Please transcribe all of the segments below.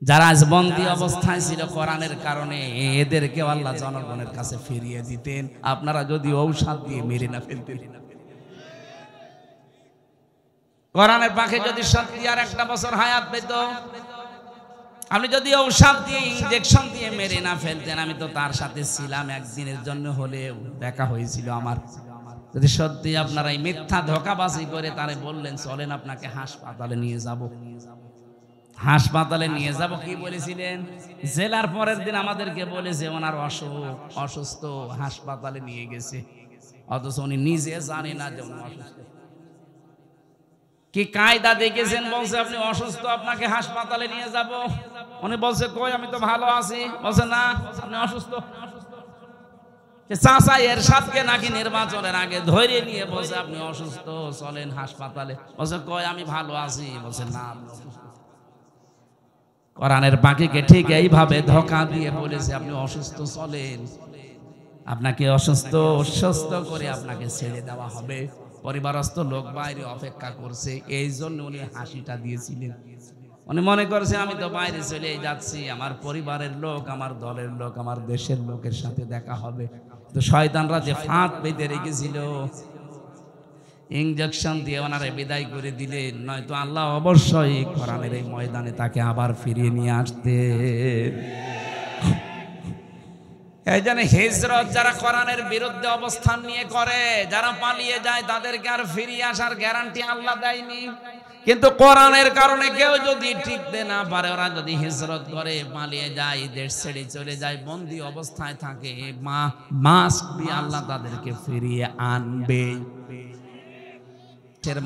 যারা আজ বন্দী অবস্থায় ছিল কোরআনের কারণে এদেরকে আল্লাহ জনগণের কাছে ফিরিয়ে দিতেন, আপনারা যদি ঔষধ দিয়ে মেরে না ফেলতেন। কোরআনের পাখি যদি সত্যি আর একটা বছর হায়াত পেত, আপনি যদি ঔষধ দিয়ে ইনজেকশন দিয়ে মেরে না ফেলতেন, আমি তো তার সাথে ছিলাম একদিনের জন্য হলেও, দেখা হয়েছিল আমার। যদি সত্যি আপনারা এই মিথ্যা ধোঁকাবাজি করে তারে বললেন চলেন আপনাকে হাসপাতালে নিয়ে যাব, হাসপাতালে নিয়ে যাব, কি বলেছিলেন? জেলার পরের দিন আমাদেরকে বলেছে ওনার অসুস্থ, হাসপাতালে নিয়ে গেছে, অথচ উনি নিজে জানে না যে উনি অসুস্থ। কি কায়দা দেখেছেন? বলছে আপনি অসুস্থ, আপনাকে হাসপাতালে নিয়ে যাব। উনি বলছে কই, আমি তো ভালো আছি। বলছে না, আপনি অসুস্থ। চাচা এরশাদকে নাকি নির্বাচনের আগে ধরে নিয়ে বলছে আপনি অসুস্থ, চলেন হাসপাতালে। বলছে কই, আমি ভালো আছি। বলছে না, আপনি অসুস্থ। কোরআনের পাখিকে ঠিক এইভাবে ধোঁকা দিয়ে বলেছে আপনি অসুস্থ, চলেন, আপনাকে সুস্থ করে আপনাকে ছেড়ে দেওয়া হবে। পরিবারস্থ লোক বাইরে অপেক্ষা করছে, এই জন্য উনি হাসিটা দিয়েছিলেন। উনি মনে করছেন আমি তো বাইরে চলে যাচ্ছি, আমার পরিবারের লোক, আমার দলের লোক, আমার দেশের লোকের সাথে দেখা হবে। তো শয়তানরা যে ফাঁদ পেতে রেখেছিল, ইনজেকশন দিয়ে ওনারে বিদায় করে দিলেন, নয়তো আল্লাহ অবশ্যই কোরআনের এই ময়দানে তাকে আবার ফিরিয়ে নিয়ে আসতে। এই জন্য হিজরত যারা কোরআনের বিরুদ্ধে অবস্থান নিয়ে করে, যারা পালিয়ে যায়, তাদেরকে আর ফিরিয়ে আসার গ্যারান্টি আল্লাহ দেয়নি। কিন্তু কোরআনের কারণে কেউ যদি টিকতে না পারে, ওরা যদি হিজরত করে, পালিয়ে যায়, দেশ ছেড়ে চলে যায়, বন্দী অবস্থায় থাকে, মাস্ট বি আল্লাহ তাদেরকে ফিরিয়ে আনবে।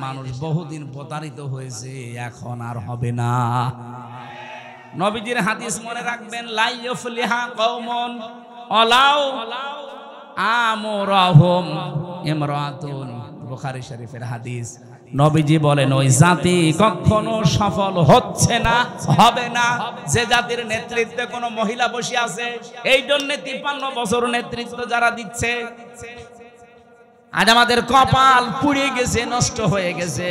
মানুষ বহুদিন প্রতারিত হয়েছে, এখন আর হবে না। নবীজির হাদিস মনে রাখবেন, লা ইউফলিহা কওমুন আলাউ আমরাহুম ইমরাতুন, বুখারী শরীফের হাদিস। নবীজি বলেন ওই জাতি কখনো সফল হচ্ছে না, হবে না, যে জাতির নেতৃত্বে কোনো মহিলা বসে আছে। এই জন্য 53 বছর নেতৃত্ব যারা দিচ্ছে, আজ আমাদের কপাল পুড়ে গেছে, নষ্ট হয়ে গেছে।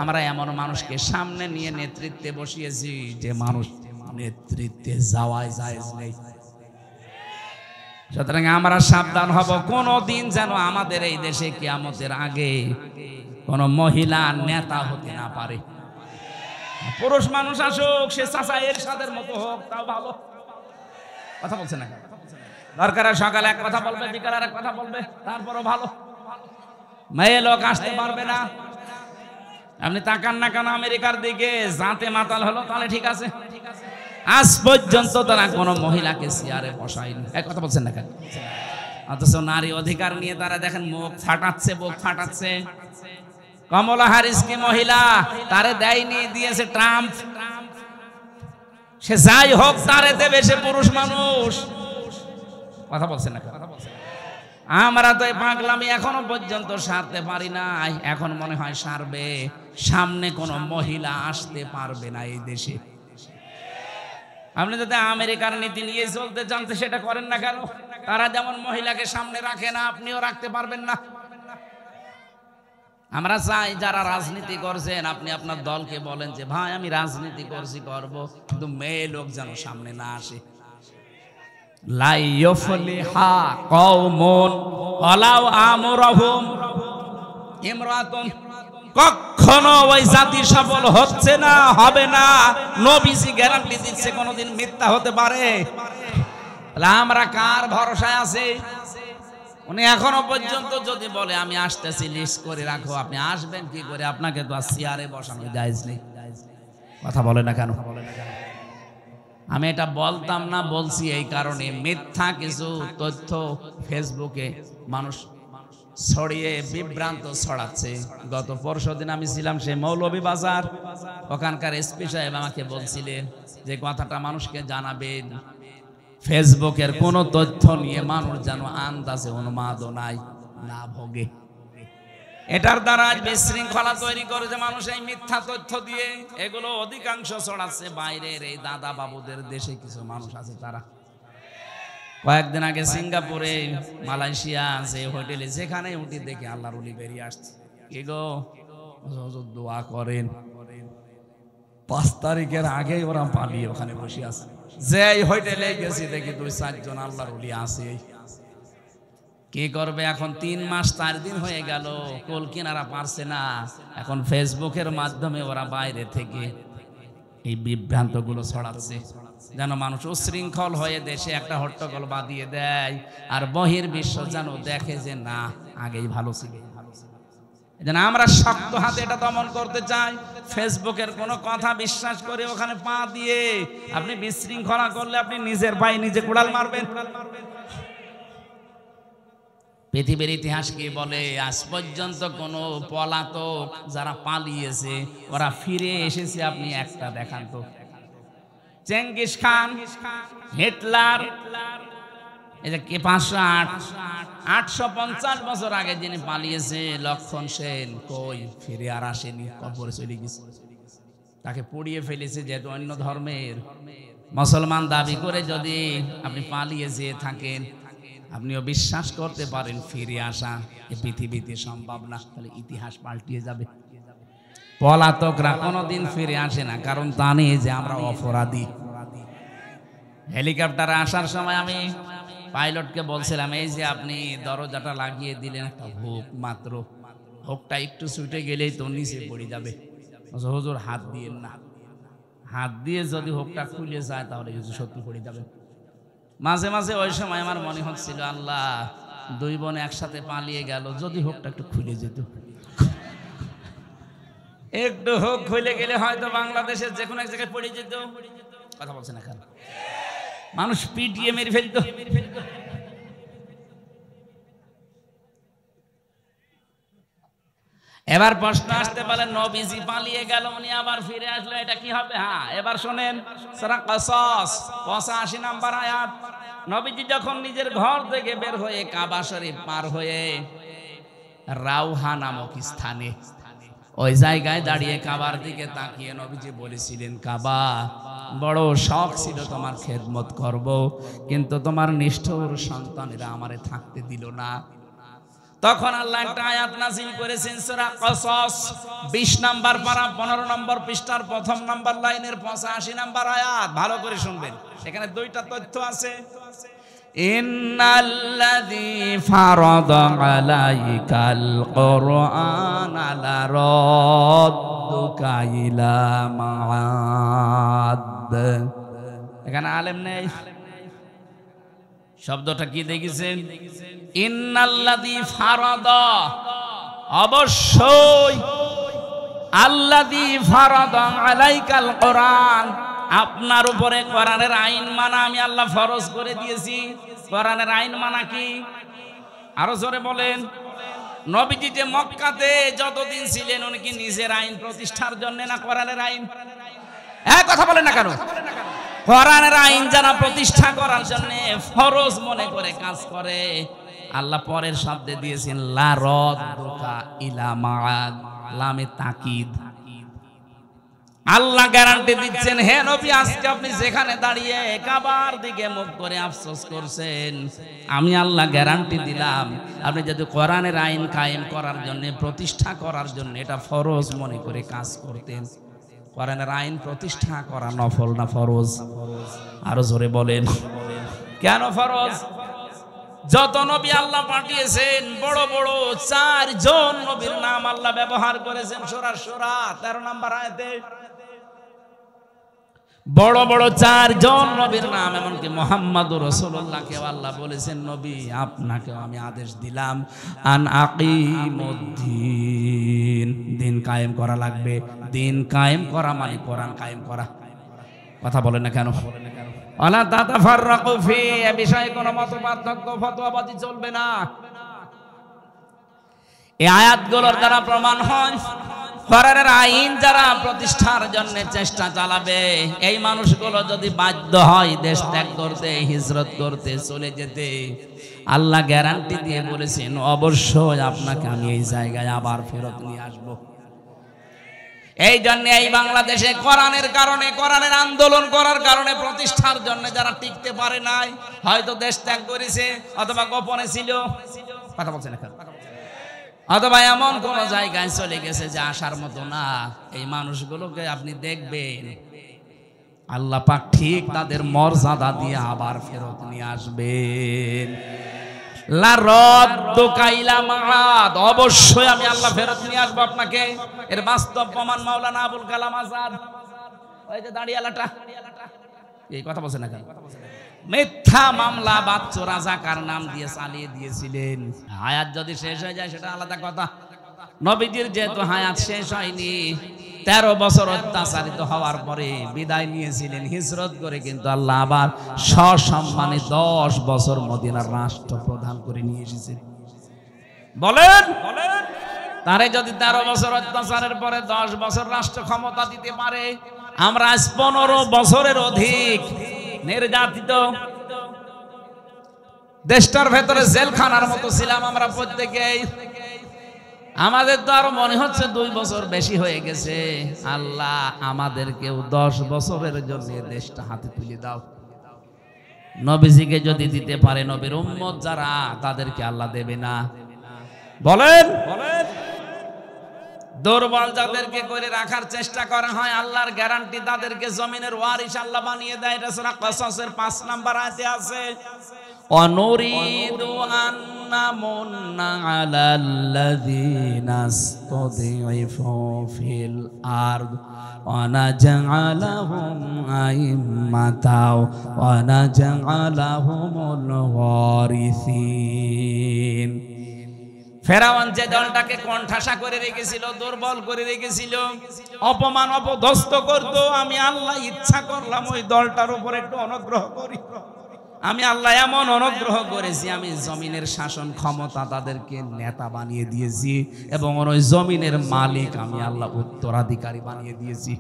আমরা এমন মানুষকে সামনে নিয়ে নেতৃত্বে বসিয়েছি যে মানুষ নেতৃত্বে যাওয়াই জায়েজ নেই। সুতরাং আমরা সাবধান হব, কোনদিন যেন আমাদের এই দেশে কিয়ামতের আগে কোন মহিলা নেতা হতে না পারে। পুরুষ মানুষ আসুক, সে চাচা এরশাদের মতো হোক, তাও ভালো। কথা বলছে না, দরকার সকালে এক কথা বলবে, বিকালে আর এক কথা বলবে, তারপরও ভালো। মেয়ে লোক আসতে পারবে না। আপনি তাকান না কেন আমেরিকার দিকে, জাতে মাতাল হলো, তাহলে ঠিক আছে। আজ পর্যন্ত তারা কোন মহিলাকে চেয়ারে বসায়নি। এক কথা বলছেন না কেন? অথচ নারী অধিকার নিয়ে তারা দেখেন মুখ ফাটাচ্ছে, বুক ফাটাচ্ছে। কমলা হ্যারিস কি মহিলা? তারে দেয়নি, দিয়েছে ট্রাম্প। সে যাই হোক, তারে দেবে, সে পুরুষ মানুষ। কথা বলছেন না কেন? আমরা তো এই পাগলামি এখনো পর্যন্ত সারতে পারি না। এখন মনে হয় সারবে। সামনে কোনো মহিলা আসতে পারবে না এই দেশে। আপনি যদি আমেরিকার নীতি নিয়ে চলতে চান, সেটা করেন না কেন? তারা যেমন মহিলাকে সামনে রাখে না, আপনিও রাখতে পারবেন না। আমরা চাই যারা রাজনীতি করছেন, আপনি আপনার দলকে বলেন যে ভাই আমি রাজনীতি করব, কিন্তু মেয়ে লোক যেন সামনে না আসে। লা ইউফলিহা কওমুন আলাউ আমরাহুম ইমরাতুন, কখনো ওই জাতি সফল হচ্ছে না, হবে না। নবীজি গ্যারান্টি দিচ্ছে কোনোদিন মিথ্যা হতে পারে। তাহলে আমরা কার ভরসায় আছি? উনি এখনো পর্যন্ত যদি বলে আমি আসতেছি, লিস্ট করে রাখো, আপনি আসবেন কি করে? আপনাকে তো আর চেয়ারে বসানো জায়েজ নেই। কথা বলে না কেন? আমি এটা বলতাম না, বলছি এই কারণে, মিথ্যা কিছু তথ্য ফেসবুকে মানুষ ছড়িয়ে বিভ্রান্ত ছড়াচ্ছে। গত পরশুদিন আমি ছিলাম সেই মৌলভীবাজার, ওখানকার এসপি সাহেব আমাকে বলছিলেন যে কথাটা মানুষকে জানাবেন, ফেসবুকের কোন তথ্য নিয়ে মানুষ যেন আন্দাজে উন্মাদনায় না ভোগে। এটার দ্বারা বিশৃঙ্খলা তৈরি করেছে মানুষ এই মিথ্যা তথ্য দিয়ে। এগুলো অধিকাংশ ছড়াচ্ছে বাইরের এই দাদা বাবুদের দেশে কিছু মানুষ আছে। তারা কয়েকদিন আগে সিঙ্গাপুরে, মালয়েশিয়া, যে হোটেলে যেখানে উঠি দেখে আল্লাহর ওলি বেরিয়ে আসছে। কি গো, দোয়া করেন। 5 তারিখের আগেই ওরা পালিয়ে ওখানে বসে আছে। যেই হোটেলে গেছি দেখি 2-4 জন আল্লাহর ওলি আছে। কি করবে এখন? 3 মাস 4 দিন হয়ে গেল, কোল কিনারা পারছে না। এখন ফেসবুকের মাধ্যমে ওরা বাইরে থেকে এই বিভ্রান্ত গুলো ছড়াচ্ছে, যেন মানুষ উশৃঙ্খল হয়ে দেশে একটা হট্টগোল বাঁধিয়ে দেয়, আর বহির্বিশ্ব যেন দেখে যে না, আগেই ভালো ছিল। যেন আমরা শক্ত হাতে এটা দমন করতে চাই। ফেসবুকের কোনো কথা বিশ্বাস করে ওখানে পা দিয়ে আপনি বিশৃঙ্খলা করলে আপনি নিজের পায়ে নিজে কুড়াল মারবেন। পৃথিবীর ইতিহাস কি বলে? আজ পর্যন্ত কোনো পলাতক যারা পালিয়েছে ওরা ফিরে এসেছে আপনি একটা দেখান তো। চেঙ্গিস খান, হিটলার, এই যে 850 বছর আগে যিনি পালিয়েছে লক্ষণ সেন, কই ফিরে আর আসেনি, কবরে চলে গেছে। তাকে পুড়িয়ে ফেলেছে। যেহেতু অন্য ধর্মের মুসলমান দাবি করে যদি আপনি পালিয়ে যেয়ে থাকেন, আপনিও বিশ্বাস করতে পারেন ফিরে আসা এই পৃথিবীতে সম্ভব না, তাহলে ইতিহাস পাল্টিয়ে যাবে। পলাতকরা কোনোদিন ফিরে আসে না, কারণ জানে যে আমরা অপরাধী। হেলিকপ্টারে আসার সময় আমি পাইলটকে বলছিলাম, এই যে আপনি দরজাটা লাগিয়ে দিলেন, একটা হুক মাত্র, হুকটা একটু ছুটে গেলেই তো নিচে পড়ে যাবে। হুজুর হাত দিয়েন না, হাত দিয়ে যদি হুকটা খুলে যায় তাহলে সত্যি পড়ে যাবে। মাঝে মাঝে ওই সময় আমার মনে হচ্ছিল, আল্লাহ 2 বোন একসাথে পালিয়ে গেল, যদি হুকটা একটু খুলে যেত। একটু হুক খুলে গেলে হয়তো বাংলাদেশের যে কোনো এক জায়গায় পড়ে যেত। কথা বলছে না কেন? মানুষ পিটিয়ে মেরে ফেলতো। এবার প্রশ্ন আসতে পারে, নবীজি পালিয়ে গেল, উনি আবার ফিরে আসলো, এটা কি হবে? হ্যাঁ, এবার শোনেন সূরা কসস 85 নম্বর আয়াত। নবীজি যখন নিজের ঘর থেকে বের হয়ে কাবা শরীফ পার হয়ে রাউহা নামক স্থানে ওই জায়গায় দাঁড়িয়ে কাবার দিকে তাকিয়ে নবীজি বলেছিলেন, কাবা, বড় শখ ছিল তোমার খেদমত করব, কিন্তু তোমার নিষ্ঠুর সন্তানেরা আমারে থাকতে দিল না। তখন আল্লাহ একটা আয়াত নাযিল করেছেন, সূরা কসস 20 নম্বর পারা 15 নম্বর পৃষ্ঠার 1ম নম্বর লাইনের 85 নম্বর আয়াত। ভালো করে শুনবেন, এখানে 2টা তথ্য আছে। ইন্নাল্লাযী ফারাদা আলাইকাল কুরআনা লারাদ্দুকা ইলা মাআদ। এখানে আলেম নেই, শব্দটা কি দেখেছেন? ইন্নাল্লাযী ফারাদা, অবশ্যই, আল্লাযী ফারাদা আলাইকাল কুরআন, আপনার উপরে কোরআনের আইন মানা আমি আল্লাহ ফরজ করে দিয়েছি। কোরআনের আইন মানা কি? আরো জোরে বলেন। নবীজি যে মক্কাতে যতদিন ছিলেন, উনি কি নিজের আইন প্রতিষ্ঠার জন্য না কোরআনের আইন? কথা বলেন না কেন? কোরআনের আইন যারা প্রতিষ্ঠা করার জন্য ফরজ মনে করে কাজ করে, আল্লাহ পরের শব্দে দিয়েছেন লা রাদ্দুকা ইলা মাআদ, লামে তাকিদ। আল্লাহ গ্যারান্টি দিচ্ছেন, হে নবী, আজকে আপনি যেখানে দাঁড়িয়ে কাবার দিকে মুখ করে আফসোস করছেন, আমি আল্লাহ গ্যারান্টি দিলাম, আপনি যদি কোরআনের আইন কায়েম করার জন্য, প্রতিষ্ঠা করার জন্য এটা ফরজ মনে করে কাজ করতেন। কোরআনের আইন প্রতিষ্ঠা করা নফল না ফরজ? আরো জোরে বলেন, কেন ফরজ? যত নবী আল্লাহ পাঠিয়েছেন, বড় বড় 4 জন নবীর নাম আল্লাহ ব্যবহার করেছেন সূরা শুরা 13 নম্বর আয়াতে। বড় বড় 4 জন নবীর নাম, এমনকি মুহাম্মদুর রাসূলুল্লাহকে আল্লাহ বলেছেন, নবী আপনাকেও আমি আদেশ দিলাম, আন আকিমুদ্দিন, দিন কায়েম করা লাগবে। দিন কায়েম করা মানে কোরআন কায়েম করা। কথা বলেন না কেন? ওয়ালা তাতাফাররাকু ফি, এ বিষয়ে কোনো মতপার্থক্য ফতোয়াবাজি চলবে না। এই আয়াতগুলোর দ্বারা প্রমাণ হয়, কোরআনের আইন যারা প্রতিষ্ঠার জন্য চেষ্টা চালাবে, এই মানুষগুলো যদি বাধ্য হয় দেশ ত্যাগ করতে, হিজরত করতে, চলে যেতে, আল্লাহ গ্যারান্টি দিয়ে বলেছেন, অবশ্যই আপনাকে আমি এই জায়গায় আবার ফেরত নিয়ে আসবো। এই জন্য এই বাংলাদেশে কোরআনের কারণে, কোরআনের আন্দোলন করার কারণে, প্রতিষ্ঠার জন্য যারা টিকতে পারে নাই, হয়তো দেশ ত্যাগ করেছে অথবা গোপনে ছিল। কথা বলছেন এখন? অথবা এমন কোন জায়গায় চলে গেছে যে আসার মতো না, এই মানুষগুলোকে আপনি দেখবেন আল্লাহ পাক ঠিক তাদের মর্যাদা দিয়ে আবার ফেরত নিয়ে আসবেন। লা রাদ্দুকা ইলা মাআদ, অবশ্যই আমি আল্লাহ ফেরত নিয়ে আসবো আপনাকে। এর বাস্তব প্রমাণ মাওলানা আবুল কালাম আজাদ, ওই যে দাঁড়িয়ালাটা, এই কথা বলছে না কেন? মিথ্যা মামলা বাচ্চু রাজাকার নাম দিয়ে চালিয়ে দিয়েছিলেন। হায়াত যদি শেষ হয়ে যায় সেটা আলাদা কথা। নবীজির যেহেতু হায়াত শেষ হয়নি, 13 বছর অত্যাচারিত হওয়ার পরে বিদায় নিয়েছিলেন হিজরত করে, কিন্তু আল্লাহ আবার সসম্মানে 10 বছর মদিনার রাষ্ট্রপ্রধান করে নিয়ে এসেছেন। বলেন, তারে যদি 13 বছর অত্যাচারের পরে 10 বছর রাষ্ট্র ক্ষমতা দিতে পারে, আমরা আজ 15 বছরের অধিক নির্যাতিত, দেশটার ভেতরে জেলখানার মতো ছিলাম আমরা প্রত্যেকেই। আমাদের তো আরো মনে হচ্ছে 2 বছর বেশি হয়ে গেছে। আল্লাহ আমাদেরকেও 10 বছরের জন্য দেশটা হাতে তুলে দাও। নবীজিকে যদি দিতে পারে, নবীর উম্মত যারা, তাদেরকে আল্লাহ দেবে না? বলেন, দুর্বল যাদেরকে করে রাখার চেষ্টা করা হয়, আল্লাহর গ্যারান্টি তাদেরকে জমিনের ওয়ারিস আল্লাহ বানিয়ে দেয়। এটা সূরা কসসের 5 নম্বর আয়াতে আছে, অনুরিদু আন্নামুন্না আলাল্লাযীনা ইসতুযইফু ফিল আরদ ওয়া নাজআলাহুম আইম্মাতাও ওয়া নাজআলাহুমুল ওয়ারিসিন। ফেরাউন যে দলটাকে কোণঠাসা করে রেখেছিল, দুর্বল করে রেখেছিল, অপমান অপদস্থ করত, আমি আল্লাহ ইচ্ছা করলাম ওই দলটার উপর একটু অনুগ্রহ করি। আমি আল্লাহ এমন অনুগ্রহ করেছি, আমি জমিনের শাসন ক্ষমতা তাদেরকে নেতা বানিয়ে দিয়েছি, এবং ওই জমিনের মালিক আমি আল্লাহ উত্তরাধিকারী বানিয়ে দিয়েছি।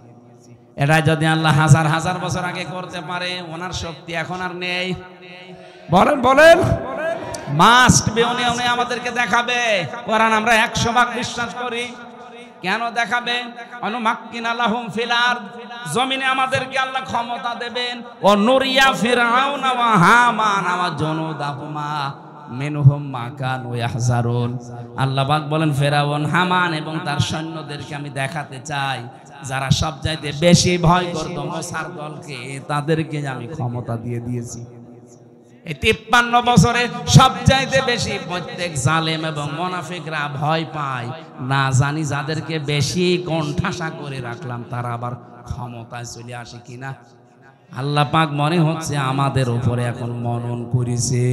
এটা যদি আল্লাহ হাজার হাজার বছর আগে করতে পারে, ওনার শক্তি এখন আর নেই। বলেন বলেন, মাস্ট বি, উনি আমাদেরকে দেখাবে। কোরআন আমরা 100 ভাগ বিশ্বাস করি। কেন দেখাবে? অনুমাক্কিনা লাহুম ফিল আরদ, জমিনে আমাদেরকে আল্লাহ ক্ষমতা দেবেন। ও নুরিয়া ফিরআউন ওয়া হামান ওয়া জুনুদাহুমা মিনহুম মা কানু ইয়াহজারুন। আল্লাহ পাক বলেন, ফেরাউন, হামান এবং তার সৈন্যদেরকে আমি দেখাতে চাই, যারা সবচাইতে বেশি ভয় করত মুসার দলকে, তাদেরকে আমি ক্ষমতা দিয়ে দিয়েছি। এই 53 বছরে সবচাইতে বেশি প্রত্যেক জালেম এবং মুনাফিকরা ভয় পায়, না জানি যাদেরকে বেশি কোণঠাসা করে রাখলাম তারা আবার ক্ষমতায় চলে আসে কিনা। আল্লাহ পাক মনে হচ্ছে আমাদের উপরে এখন মনন করেছে।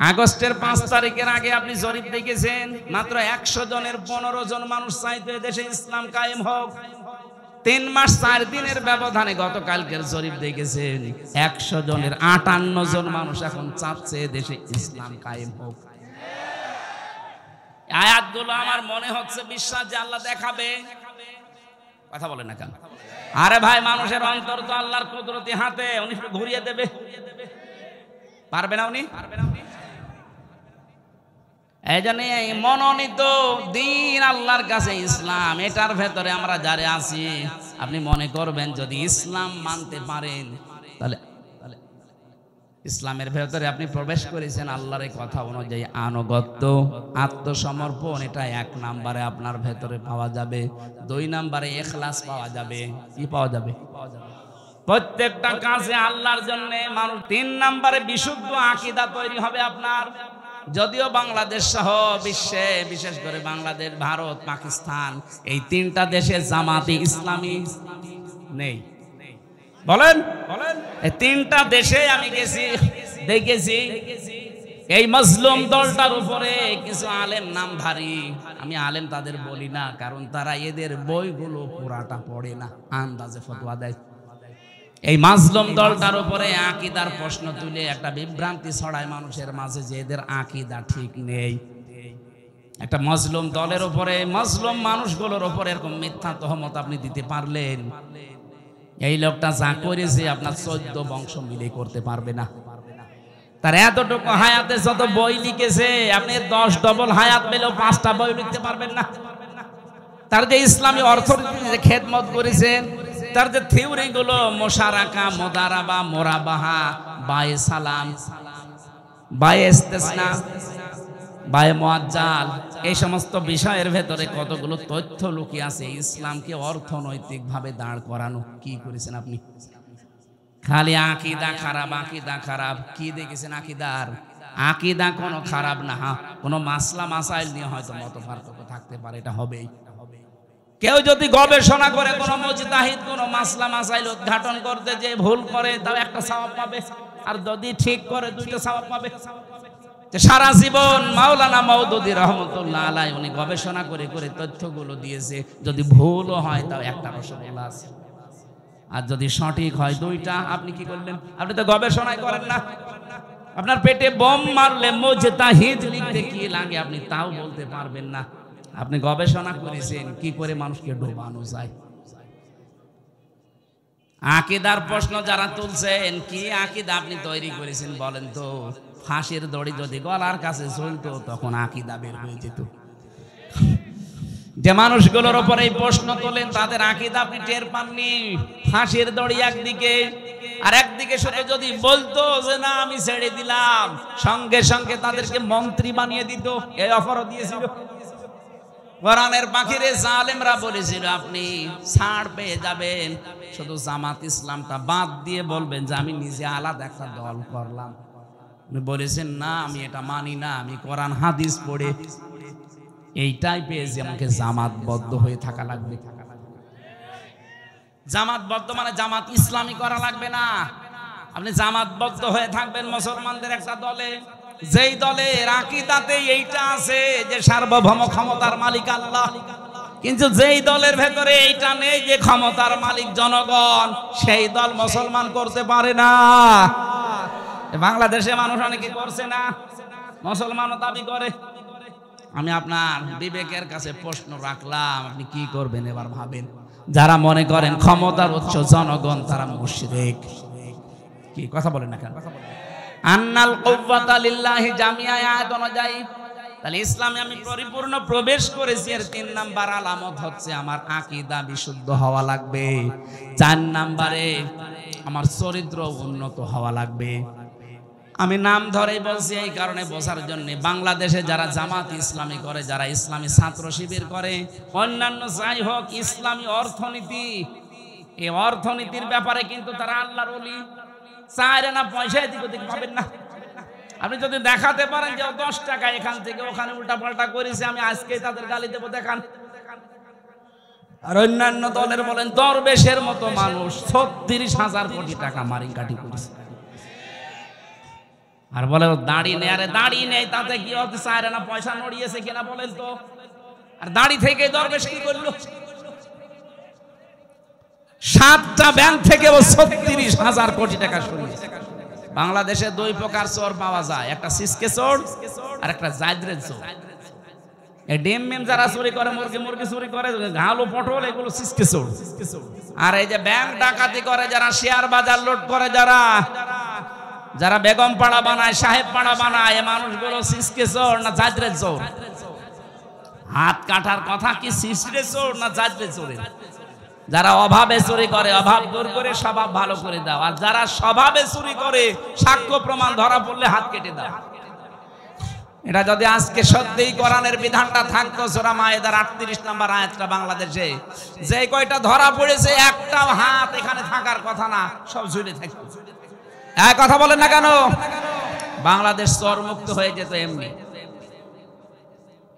আগস্টের 5 তারিখের আগে আপনি জরিপ দেখেছেন, মাত্র 100 জনের 15 জন মানুষ চাইতো এদেশে ইসলাম কায়েম হোক। 3 মাস 4 দিনের ব্যবধানে গতকালকের জরিপ দেখেছেন, 100 জনের 58 জন মানুষ এখন চাচ্ছে দেশে ইসলাম কায়েম হোক। আয়াতগুলো আমার মনে হচ্ছে বিশ্বাস যে আল্লাহ দেখাবে। কথা বলে না কেন? আরে ভাই, মানুষের অন্তর তো আল্লাহর কুদরতি হাতে, উনি ঘুরিয়ে দেবে। পারবে না উনি? এই জন্য মনোনীত দিন আল্লাহর কাছে ইসলাম, এটার ভেতরে আমরা যারা আছি, আপনি মনে করবেন যদি ইসলাম মানতে পারেন, তাহলে ইসলামের ভেতরে আপনি প্রবেশ করেছেন আল্লাহর কথা অনুযায়ী। আনুগত্য, আত্মসমর্পণ, এটা 1 নম্বরে আপনার ভেতরে পাওয়া যাবে। 2 নম্বরে ইখলাস পাওয়া যাবে। কি পাওয়া যাবে? প্রত্যেকটা কাজে আল্লাহর জন্য মানুষ। 3 নম্বরে বিশুদ্ধ আকীদা তৈরি হবে আপনার। যদিও বাংলাদেশ সহ বিশ্বে, বিশেষ করে বাংলাদেশ, ভারত, পাকিস্তান, এই 3টা দেশে জামাতে ইসলামী নেই। বলেন, এই 3টা দেশে আমি গেছি, দেখেছি এই মজলুম দলটার উপরে কিছু আলেম নামধারী। আমি আলেম তাদের বলি না, কারণ তারা এদের বইগুলো পুরাটা পড়ে না, আন্দাজে ফতোয়া দেয়। এই মাজলুম দলটার উপরে আকীদার প্রশ্ন তুলে একটা বিভ্রান্তি ছড়ায় মানুষের মাঝে যে এদের আকীদা ঠিক নেই। একটা মজলুম দলের উপরে, মজলুম মানুষগুলোর উপরে এরকম মিথ্যা তহমত আপনি দিতে পারলেন, এই লোকটা যা করেছে আপনার 14 বংশ মিলে করতে পারবে না। তার এতটুকু হায়াতে যত বই লিখেছে, আপনি 10 ডবল হায়াত পেলেও 5টা বই লিখতে পারবেন না। তার যে ইসলামী অর্থনীতিতে খেদমত করেছেন, তার যে থিওরি গুলো, মুশারাকা, মুদারাবা, মুরাবাহা, বায়ে সালাম, বায়ে ইস্তেসনা, বায়ে মুআজ্জাল, এই সমস্ত বিষয়ের ভেতরে কতগুলো তথ্য লুকিয়ে আছে। ইসলামকে অর্থনৈতিকভাবে দাঁড় করানো কি করেছেন আপনি? খালি আকীদা খারাপ, আকীদা খারাপ। কি দেখেছেন আকিদার? আকীদা কোনো খারাপ না, কোনো মাসলা মাসাইল নিয়ে হয়তো মত পার্থক্য থাকতে পারে, এটা হবেই। কেউ যদি গবেষণা করে কোনো মুজতাহিদ কোনো মাসলা মাসাইল উদ্ঘাটন করতে যে ভুল করে, তাও একটা সওয়াব পাবে, আর যদি ঠিক করে দুইটা সওয়াব পাবে। সারা জীবন মাওলানা মওদুদী রহমতুল্লাহ আলাইহি উনি গবেষণা করে করে তথ্যগুলো দিয়েছে, যদি ভুলও হয় তাও একটা রসগোল্লা আছে, আর যদি সঠিক হয় দুইটা। আপনি কি করলেন? আপনি তো গবেষণাই করেন না। আপনার পেটে বোম মারলে মুজতাহিদ লিখতে কি লাগে আপনি তাও বলতে পারবেন না। আপনি গবেষণা করেছেন কি করে মানুষকে ডোবানো যায়। আকীদার প্রশ্ন যারা তুলছেন, কি আকীদা আপনি তৈরি করেছেন বলেন তো? ফাঁসির দড়ি যদি গলার কাছে ঝুলতো তখন আকীদা বের হয়ে যেত। যে মানুষগুলোর উপর এই প্রশ্ন তোলেন তাদের আকীদা আপনি টের পাননি। ফাঁসির দড়ি একদিকে, আর একদিকে শুধু যদি বলতো যে না আমি ছেড়ে দিলাম, সঙ্গে সঙ্গে তাদেরকে মন্ত্রী বানিয়ে দিত। এই অফারও দিয়েছিল। কোরআনের পাখিরে জালেমরা বলেছিল আপনি ছাড় পেয়ে যাবেন, শুধু জামাত ইসলামটা বাদ দিয়ে বলবেন যে আমি নিজে আলাদা একটা দল করলাম। বলেছেন না আমি এটা মানি না, আমি কোরআন হাদিস পড়ে এইটাই পেয়েছি, আমাকে জামাতবদ্ধ হয়ে থাকা লাগবে। জামাতবদ্ধ মানে জামাত ইসলামী করা লাগবে না, আপনি জামাতবদ্ধ হয়ে থাকবেন মুসলমানদের একটা দলে, যেই দলের আকীদাতে এইটা আছে যে সার্বভৌম ক্ষমতার মালিক আল্লাহ, কিন্তু যেই দলের ভেতরে এইটা নেই যে ক্ষমতার মালিক জনগণ, সেই দল মুসলমান করতে পারে না। বাংলাদেশে মানুষ অনেকে করছে না, মুসলমানও দাবি করে। আমি আপনার বিবেকের কাছে প্রশ্ন রাখলাম, আপনি কি করবেন এবার ভাবেন। যারা মনে করেন ক্ষমতার উৎস জনগণ তারা মুশরিক। কি কথা বলেন না কেন? আন্নাল কুওয়াতা লিল্লাহি জামিআ আয়াত অনুযায়ী তাহলে ইসলামে আমি পরিপূর্ণ প্রবেশ করেছি। এর 3 নাম্বার আলামত হচ্ছে আমার আকীদা বিশুদ্ধ হওয়া লাগবে। 4 নাম্বারে আমার চরিত্র উন্নত হওয়া লাগবে। আমি নাম ধরেই বলছি এই কারণে বোঝার জন্য, বাংলাদেশে যারা জামাত ইসলামী করে, যারা ইসলামী ছাত্র শিবির করে, অন্যান্য যাই হোক, ইসলামী অর্থনীতি, এই অর্থনীতির ব্যাপারে কিন্তু তারা আল্লাহর ওলি। চায় না পয়সা এদিক ওদিক পাবেন না। আপনি যদি দেখাতে পারেন যে 10 টাকা এখান থেকে ওখানে উল্টা পাল্টা করেছে, আমি আজকেই তাদের গালি দেবো, দেখান। আর অন্যান্য দলের বলেন দরবেশের মতো মানুষ 36,000 কোটি টাকা মারিকাটি করেছে, আর বলে দাড়ি নেই। আরে দাড়ি নেই তাতে কি হতে? চায় না পয়সা নড়িয়েছে কিনা বলেন তো? আর দাড়ি থেকে দরবেশ কি করলো? 7টা ব্যাংক থেকে 36,000 কোটি টাকা সরিয়েছে। বাংলাদেশে 2 প্রকার চোর পাওয়া যায়, একটা সিসকে চোর আর একটা জায়দ্রে চোর। এই ডিম মিম যারা চুরি করে, মুরগি মুরগি চুরি করে, ঘালো পটল, এগুলো সিসকে চোর। আর এই যে ব্যাংক ডাকাতি করে যারা, শেয়ার বাজার লুট করে যারা, যারা বেগম পাড়া বানায়, সাহেব পাড়া বানায়, এই মানুষগুলো সিসকে চোর না জায়দ্রে চোর? হাত কাটার কথা কি সিসকে চোর না জায়দ্রে চোরের? যারা অভাবে চুরি করে অভাব দূর করে স্বভাব ভালো করে দাও, আর যারা স্বভাবে চুরি করে সাক্ষ্য প্রমাণ ধরা পড়লে হাত কেটে দাও। এটা যদি আজকে সত্যিই কোরআনের বিধানটা থাকতো, সূরা মায়েদার 38 নম্বর আয়াতটা বাংলাদেশে যে কয়টা ধরা পড়েছে, একটাও হাত এখানে থাকার কথা না, সব ঝুলে থাকতো। এক কথা বলেন না কেন? বাংলাদেশ চোর মুক্ত হয়ে যেত এমনি।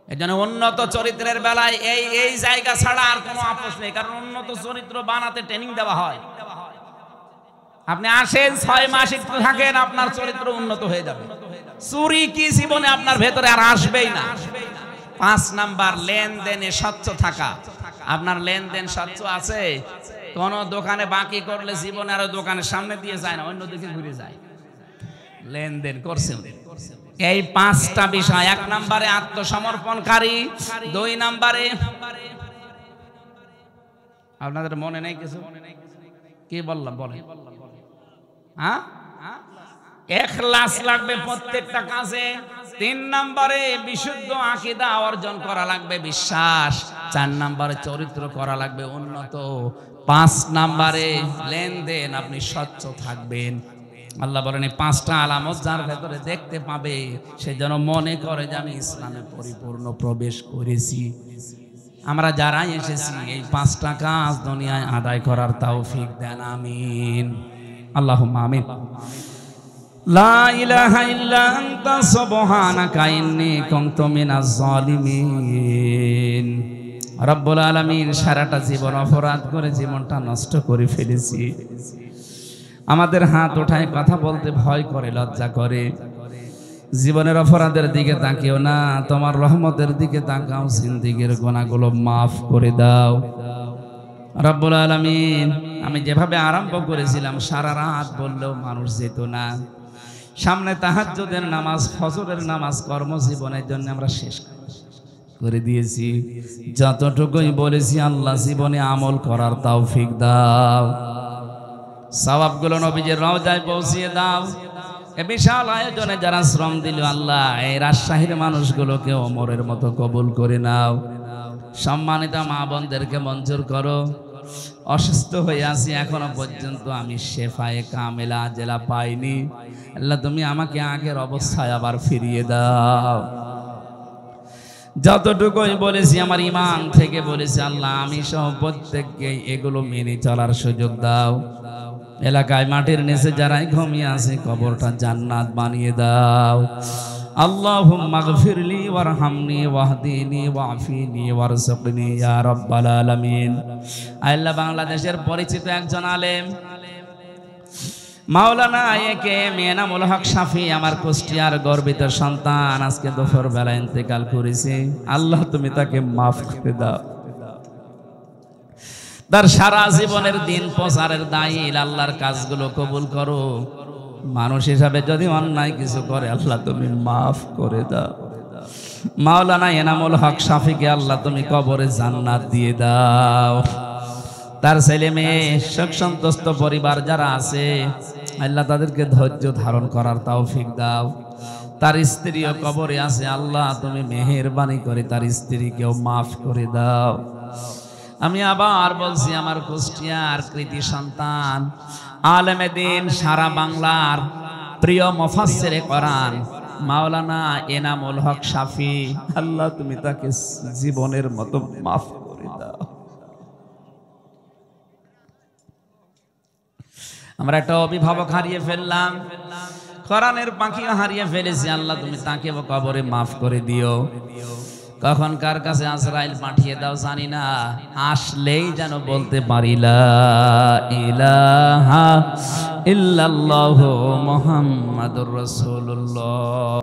এই জন্য উন্নত চরিত্রের বেলায় এই জায়গা ছাড়া আর কোনো আপোষ নেই, কারণ উন্নত চরিত্র বানাতে ট্রেনিং দেওয়া হয়। আপনি আসেন 6 মাস একটু থাকেন, আপনার চরিত্র উন্নত হয়ে যাবে। চুরি কি জীবনে আপনার ভেতরে আর আসবেই না। 5 নাম্বার লেনদেনে স্বচ্ছ থাকা। আপনার লেনদেন স্বচ্ছ আছে? কোন দোকানে বাকি করলে জীবনে আর দোকানের সামনে দিয়ে যায় না, অন্যদিকে ঘুরে যায়। লেনদেন করছে। এই 5টা বিষয়। 1 নম্বরে আত্মসমর্পণকারী, 2 নম্বরে আপনাদের মনে নেই কিছু? কি বললাম বলেন? হ্যাঁ, ইখলাস লাগবে প্রত্যেকটা কাজে। 3 নম্বরে বিশুদ্ধ আকীদা অর্জন করা লাগবে, বিশ্বাস। 4 নম্বরে চরিত্র করা লাগবে উন্নত। 5 নম্বরে লেনদেন আপনি স্বচ্ছ থাকবেন। আল্লাহ বলেন এই 5টা আলামত যার ভেতরে দেখতে পাবে সে যেন মনে করে যে আমি ইসলামে পরিপূর্ণ প্রবেশ করেছি। আমরা যারা এসেছি এই 5টা কাজ দুনিয়ায় আদায় করার তৌফিক দেন, আমিন। আল্লাহুম্মা আমিন। লা ইলাহা ইল্লা আনতা সুবহানাকা ইন্নী কুনতু মিনাজ জালিমিন। রব্বুল আলামিন, সারাটা জীবন অপরাধ করে জীবনটা নষ্ট করে ফেলেছি। আমাদের হাত ওঠায় কথা বলতে ভয় করে, লজ্জা করে। জীবনের অপরাধের দিকে তাকিও না, তোমার রহমতের দিকে তাকাও। জিন্দেগীর গুনাহগুলো মাফ করে দাও রব্বুল আলামিন। আমি যেভাবে আরম্ভ করেছিলাম সারা রাত বললেও মানুষ যেত না। সামনে তাহাজ্জুদের নামাজ, ফজরের নামাজ কর্মজীবনের জন্য আমরা শেষ করে দিয়েছি। যতটুকুই বলেছি আল্লাহ জীবনে আমল করার তৌফিক দাও। সওয়াবগুলো নবীজির রওজায় পৌঁছিয়ে দাও। এ বিশাল আয়োজনে যারা শ্রম দিল আল্লাহ, এই রাজশাহীর মানুষগুলোকে ওমরের মতো কবুল করে নাও। সম্মানিত মা বোনদেরকে মঞ্জুর করো। অসুস্থ হয়ে আছি, এখনো পর্যন্ত আমি শেফায়ে কামেলা জেলা পাইনি। আল্লাহ তুমি আমাকে আগের অবস্থায় আবার ফিরিয়ে দাও। যতটুকুই বলেছি আমার ইমান থেকে বলেছি আল্লাহ, আমি সহ প্রত্যেককে এগুলো মেনে চলার সুযোগ দাও। এলাকায় মাটির নিচে যারাই ঘুমিয়ে আছে কবরটা জান্নাত বানিয়ে দাও। আল্লাহুম্মা গফিরলি ওয়ারহামনি ওয়াহদিনি ওয়াফিনি ওয়ারযুকনি ইয়া রাব্বাল আলামিন। আল্লাহ বাংলাদেশের পরিচিত একজন আলেম মাওলানা একেএম এনামুল হক শাফি, আমার কুষ্টিয়ার গর্বিত সন্তান, আজকে দুপুর বেলা ইন্তেকাল করেছে। আল্লাহ তুমি তাকে মাফ করে দাও। তার সারা জীবনের দিন প্রচারের দায়িত্ব, আল্লাহর কাজগুলো কবুল করো। মানুষ হিসাবে যদি অন্যায় কিছু করে আল্লাহ তুমি মাফ করে দাও। মাওলানা এনামুল হক শাফিকে আল্লাহ তুমি কবরে জান্নাত দিয়ে দাও। তার ছেলে মেয়ে, শোক সন্তুষ্ট পরিবার যারা আছে আল্লাহ তাদেরকে ধৈর্য ধারণ করার তৌফিক দাও। তার স্ত্রীও কবরে আছে, আল্লাহ তুমি মেহেরবানি করে তার স্ত্রীকেও মাফ করে দাও। আমি আবার বলছি, আমার কুষ্টিয়ার কৃতি সন্তান আলেমে দ্বীন, সারা বাংলার প্রিয় মুফাসসিরে কোরআন মাওলানা এনামুল হক শাফি, আল্লাহ তুমি তাকে জীবনের মতো মাফ করে দাও। আমরা একটা অভিভাবক হারিয়ে ফেললাম, কোরআনের পাখিও হারিয়ে ফেলেছি। আল্লাহ তুমি তাকে কবরে মাফ করে দিও। কখন কার কাছে আজরাইল পাঠিয়ে দাও জানি না, আসলেই যেন বলতে পারি লা ইলাহা ইল্লাল্লাহু মুহাম্মাদুর রাসূলুল্লাহ।